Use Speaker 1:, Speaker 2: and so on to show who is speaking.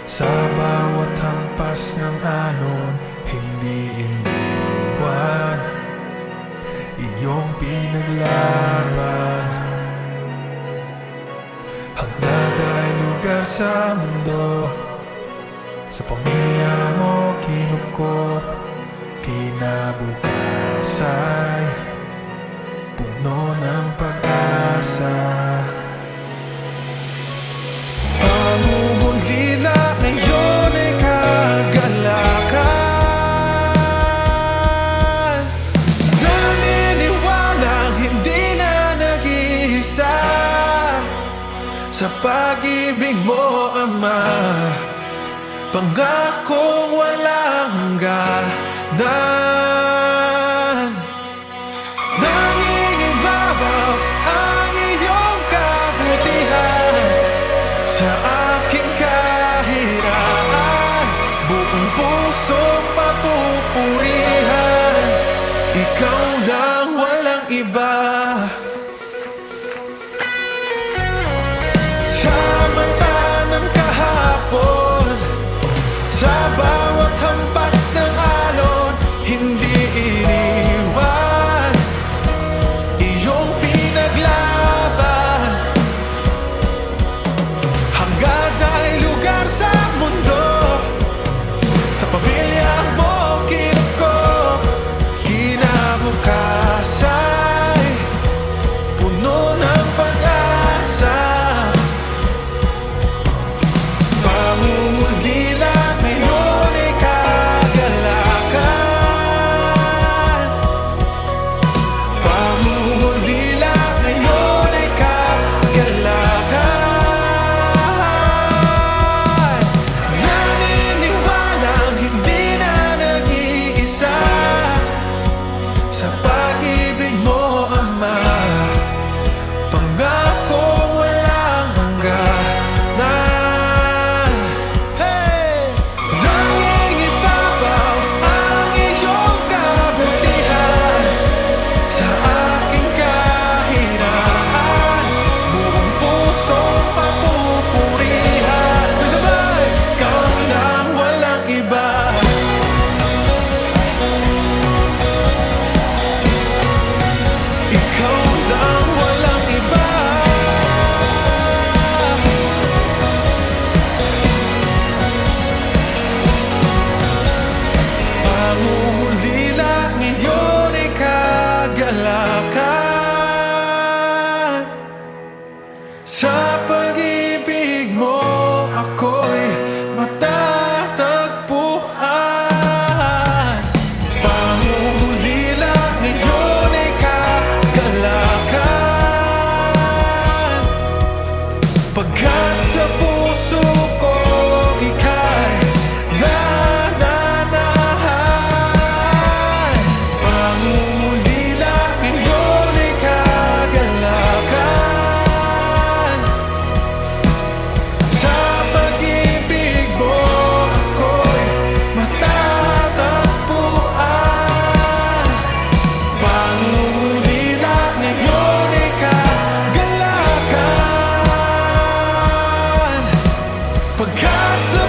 Speaker 1: Sa bawat hampas ng alon, hindi iniwan iyong pinaglaban. Hangad ay lugar sa mundo, sa pamilya mo kinukop. Kinabukas ay puno ng pag-asa. Pangungulila ngayon ay kagalakan. Naniniwalang hindi na nag-iisa sa pag-ibig mo, Ama. Pangakong walang hangganan. Nangingibabaw ang iyong kabutihan sa aking kahirapan. Buong pusong papupurihan, ikaw lang, walang iba. Sa mata ng kahapon, sa bawat hampas ng alon, hindi iniwan iyong pinaglaban. Hangad ay lugar sa mundo, sa pamilya mo kinukop. Kinabukas ay puno ng pag-asa. Pangungulila ngayon ay kagalakan. Pangungulila ngayon ay kagalakan. Naniniwalang hindi na nag-iisa sa pag-ibig mo, Ama. Pangakong walang hangganan. Hey! Nangingibabaw ang iyong kabutihan sa aking kahirapan. Buong pusong papupurihan. Sabay! Ikaw lang, walang iba. Ikaw lang, walang iba. Pangungulila ngayon ay kagalakan. Sa pag-ibig mo ako'y matatagpuan. Pangungulila ngayon ay kagalakan. Pagkat sa puso ko ika'y nananahan. Pangungulila ngayon ay kagalakan. Sa pag-ibig mo ako'y matatagpuan. Pangungulila ngayon ay kagalakan. Pagkat sa